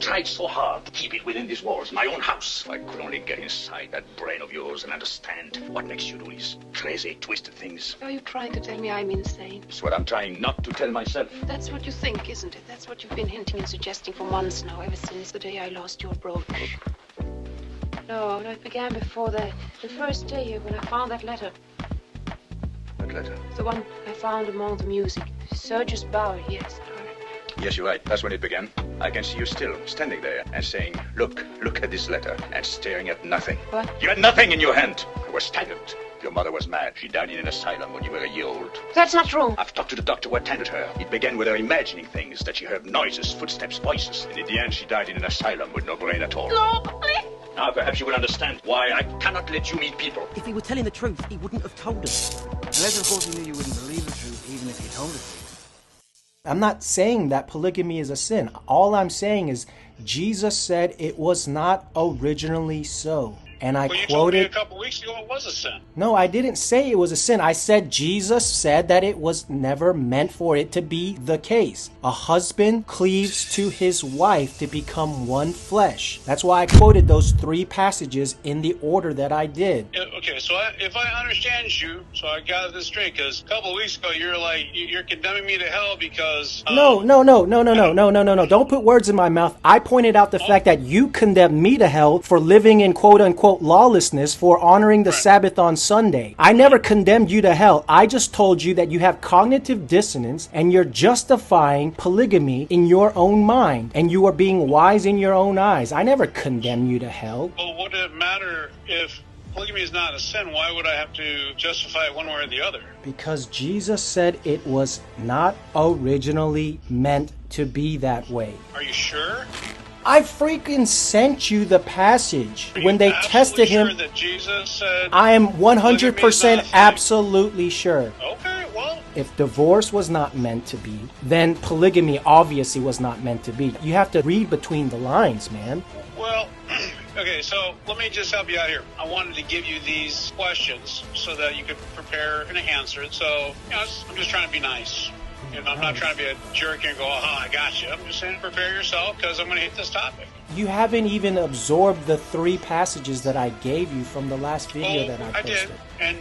tried so hard to keep it within these walls, my own house. If I could only get inside that brain of yours and understand what makes you do these crazy, twisted things. Are you trying to tell me I'm insane? It's what I'm trying not to tell myself. That's what you think, isn't it? That's what you've been hinting and suggesting for months now, ever since the day I lost your brooch. No, it began before that. The first day when I found that letter. What letter? The one I found among the music. Sergius Bauer, yes. Yes, you're right. That's when it began. I can see you still, standing there and saying, look at this letter, and staring at nothing. What? You had nothing in your hand. You were stagnant. Your mother was mad. She died in an asylum when you were a year old. That's not true. I've talked to the doctor who attended her. It began with her imagining things, that she heard noises, footsteps, voices. And in the end, she died in an asylum with no brain at all. No, please. Now perhaps you will understand why I cannot let you meet people. If he were telling the truth, he wouldn't have told us. Unless, of course, he knew you wouldn't believe the truth, even if he told it. I'm not saying that polygamy is a sin. All I'm saying is Jesus said it was not originally so. And I you quoted... told me a couple weeks ago it was a sin. No, I didn't say it was a sin. I said Jesus said that it was never meant for it to be the case. A husband cleaves to his wife to become one flesh. That's why I quoted those 3 passages in the order that I did. Okay, so if I understand you, so I got this straight, because a couple weeks ago you're condemning me to hell because... No. Don't put words in my mouth. I pointed out the fact that you condemned me to hell for living in quote-unquote lawlessness, for honoring the Sabbath on Sunday. I never condemned you to hell. I just told you that you have cognitive dissonance and you're justifying polygamy in your own mind and you are being wise in your own eyes. I never condemned you to hell. Well, would it matter if polygamy is not a sin? Why would I have to justify it one way or the other? Because Jesus said it was not originally meant to be that way. Are you sure? I freaking sent you the passage when they tested him. Sure that Jesus said I am 100% absolutely sure. Okay, well, if divorce was not meant to be, then polygamy obviously was not meant to be. You have to read between the lines, man. Well, okay, so let me just help you out here. I wanted to give you these questions so that you could prepare and answer it. So, I'm just trying to be nice. I'm not trying to be a jerk and go, I got you. I'm just saying prepare yourself because I'm going to hit this topic. You haven't even absorbed the 3 passages that I gave you from the last video that I posted. I did, and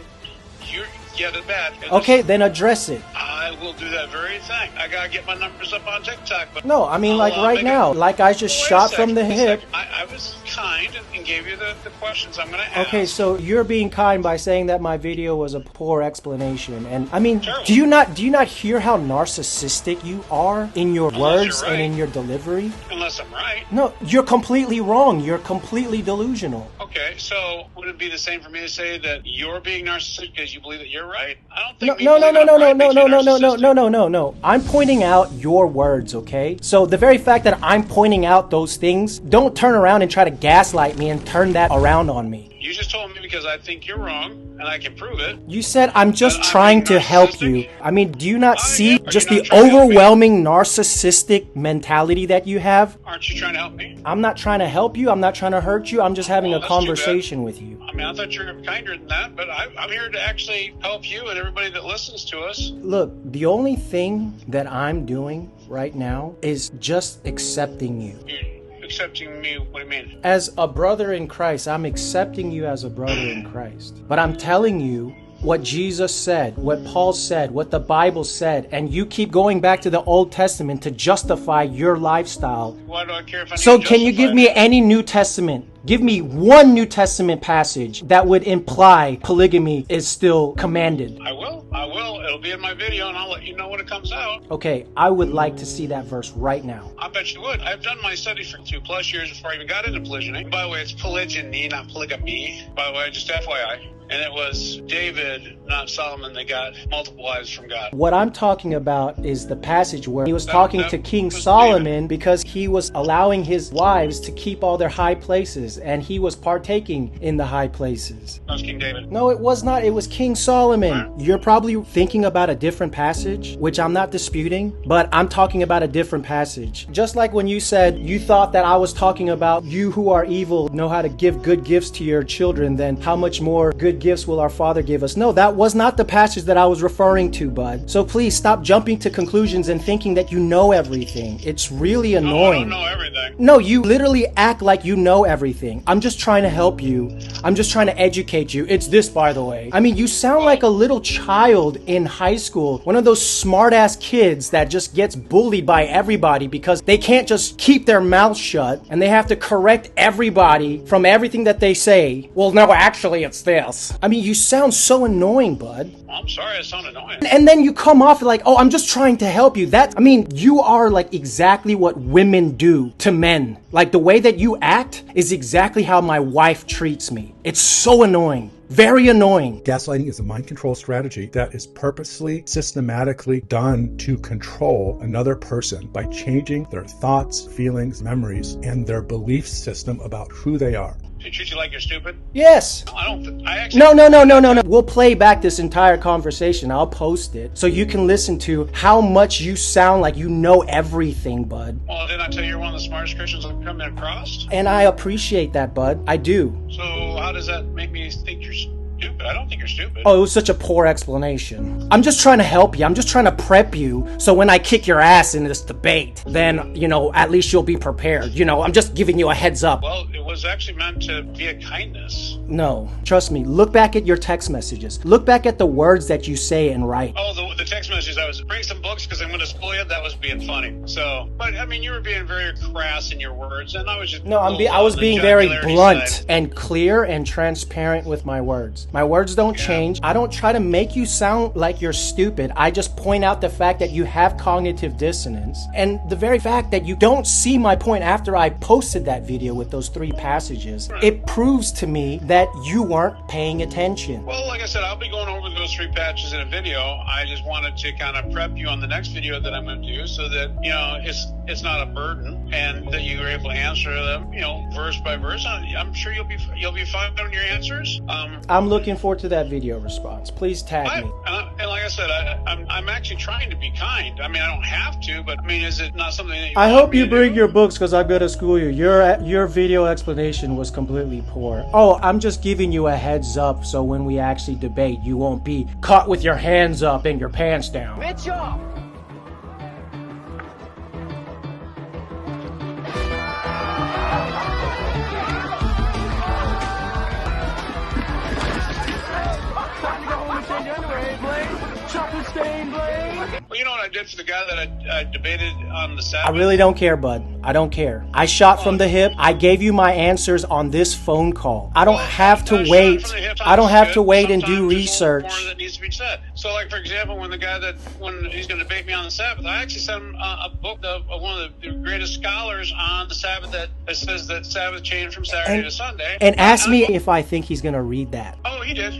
you're yet at that. Okay, then address it. I will do that very thing. I got to get my numbers up on TikTok. But no, I mean like right now. Like I just shot from the hip. I was kind and gave you the questions I'm going to ask. Okay, so you're being kind by saying that my video was a poor explanation. And I mean, Terrible. do you not hear how narcissistic you are in your words and in your delivery? Unless I'm right. No, you're completely wrong. You're completely delusional. Okay, so would it be the same for me to say that you're being narcissistic because you believe that you're right? I don't think No. I'm pointing out your words, okay? So the very fact that I'm pointing out those things, don't turn around and try to gaslight me and turn that around on me. You just told me because I think you're wrong, and I can prove it. You said I'm just trying to help you. I mean, do you not see just the overwhelming narcissistic mentality that you have? Aren't you trying to help me? I'm not trying to help you. I'm not trying to hurt you. I'm just having a conversation with you. I mean, I thought you were kinder than that, but I'm here to actually help you and everybody that listens to us. Look, the only thing that I'm doing right now is just accepting you. Accepting me? What do you mean? As a brother in Christ, I'm accepting you as a brother in Christ. But I'm telling you what Jesus said, what Paul said, what the Bible said, and you keep going back to the Old Testament to justify your lifestyle. Why do I care if I So can you give me any New Testament? Give me one New Testament passage that would imply polygamy is still commanded. I will. It'll be in my video and I'll let you know when it comes out. Okay, I would like to see that verse right now. I bet you would. I've done my study for 2+ years before I even got into polygyny. By the way, it's polygyny, not polygamy. By the way, just FYI. And it was David, not Solomon, that got multiple wives from God. What I'm talking about is the passage where he was talking to King Solomon because he was allowing his wives to keep all their high places and he was partaking in the high places. That was King David. No, it was not. It was King Solomon. You're probably thinking about a different passage, which I'm not disputing, but I'm talking about a different passage. Just like when you said you thought that I was talking about you who are evil know how to give good gifts to your children, then how much more good good gifts will our Father give us? No, that was not the passage that I was referring to, bud. So please stop jumping to conclusions and thinking that you know everything. It's really annoying. No, I don't know everything. No, you literally act like you know everything. I'm just trying to help you. I'm just trying to educate you. It's this, by the way. I mean, you sound like a little child in high school. One of those smart-ass kids that just gets bullied by everybody because they can't just keep their mouth shut and they have to correct everybody from everything that they say. Well, no, actually, it's this. I mean, you sound so annoying, bud. I'm sorry, I sound annoying. And then you come off like, oh, I'm just trying to help you. I mean, you are like exactly what women do to men. Like the way that you act is exactly how my wife treats me. It's so annoying. Very annoying. Gaslighting is a mind control strategy that is purposely, systematically done to control another person by changing their thoughts, feelings, memories, and their belief system about who they are. They treat you like you're stupid? Yes. No, I don't. I actually. No. We'll play back this entire conversation. I'll post it so you can listen to how much you sound like you know everything, bud. Well, didn't I tell you you're one of the smartest Christians I've come across? And I appreciate that, bud. I do. So how does that make me think you're stupid? I don't think you're stupid. Oh, it was such a poor explanation. I'm just trying to help you. I'm just trying to prep you so when I kick your ass in this debate, then, at least you'll be prepared. I'm just giving you a heads up. Well, it was actually meant to be a kindness. No, trust me. Look back at your text messages. Look back at the words that you say and write. Oh, the text messages. I was bring some books because I'm going to school you. That was being funny. So, but I mean, you were being very crass in your words, and I was just I was being very blunt and clear and transparent with my words. My words don't change. I don't try to make you sound like you're stupid. I just point out the fact that you have cognitive dissonance, and the very fact that you don't see my point after I posted that video with those 3 passages. Right. It proves to me that you weren't paying attention. Well, like I said, I'll be going over those 3 patches in a video. I just wanted to kind of prep you on the next video that I'm going to do so that, it's not a burden and that you are able to answer them, verse by verse. I'm sure you'll be fine on your answers. I'm looking forward to that video response. Please tag me. And like I said, I'm actually trying to be kind. I mean, I don't have to, but I mean, is it not something that you I want hope me you to bring do? your books because I'm going to school you. Your video explanation was completely poor. Oh, I'm just giving you a heads up so when we actually debate, you won't be caught with your hands up and your pants down. Mitchell! Well, you know what I did for the guy that I debated on the Sabbath? I really don't care, bud. I don't care. I shot from the hip. I gave you my answers on this phone call. I don't have to wait. I don't have to wait and do research. More that needs to be said. So, like, for example, when he's going to debate me on the Sabbath, I actually sent him a book of one of the greatest scholars on the Sabbath that says that Sabbath changed from Saturday to Sunday. And ask me if I think he's going to read that. Oh, he did.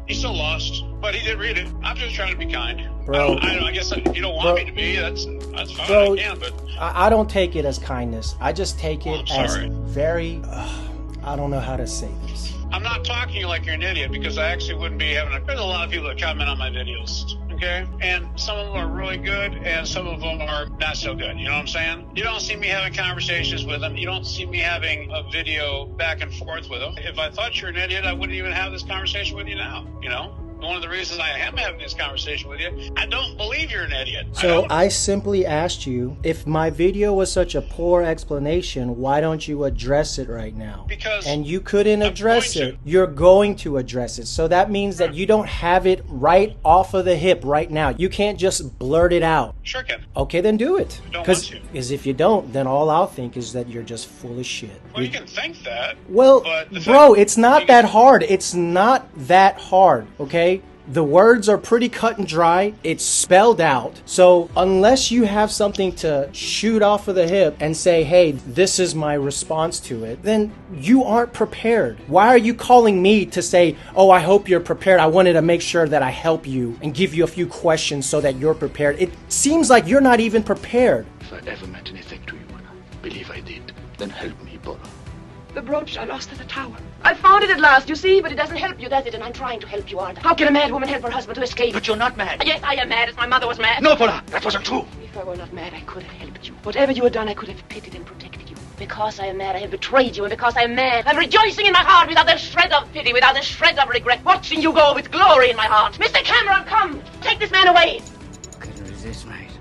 He's still lost, but he did read it. I'm just trying to be kind. Bro. I guess if you don't want me to be, that's fine. Bro, I can, but I don't take it as kindness. I just take it I'm as sorry. very... I don't know how to say this. I'm not talking to you like you're an idiot because I actually wouldn't be having there's a lot of people that comment on my videos, okay? And some of them are really good and some of them are not so good, you know what I'm saying? You don't see me having conversations with them. You don't see me having a video back and forth with them. If I thought you're an idiot, I wouldn't even have this conversation with you now, One of the reasons I am having this conversation with you, I don't believe you're an idiot. So I simply asked you, if my video was such a poor explanation, why don't you address it right now? Because and you couldn't I'm address going it. to. You're going to address it. So that means that you don't have it right off of the hip right now. You can't just blurt it out. Sure can. Okay, then do it. Don't want to. Because if you don't, then all I'll think is that you're just full of shit. Well, you can think that. Well, but the bro, fact- it's not that hard. It's not that hard, okay? The words are pretty cut and dry. It's spelled out. So unless you have something to shoot off of the hip and say, hey, this is my response to it, then you aren't prepared. Why are you calling me to say, oh, I hope you're prepared? I wanted to make sure that I help you and give you a few questions so that you're prepared. It seems like you're not even prepared. If I ever meant anything to you, and I believe I did, then help me, Bora. The brooch I lost at the tower. I found it at last, you see, but it doesn't help you, does it? And I'm trying to help you, aren't I? How can a mad woman help her husband to escape? But you're not mad. Yes, I am mad, as my mother was mad. No, Bora, that wasn't true. If I were not mad, I could have helped you. Whatever you had done, I could have pitied and protected you. Because I am mad, I have betrayed you, and because I am mad, I'm rejoicing in my heart without a shred of pity, without a shred of regret, watching you go with glory in my heart. Mr. Cameron, come! Take this man away! Couldn't resist, mate.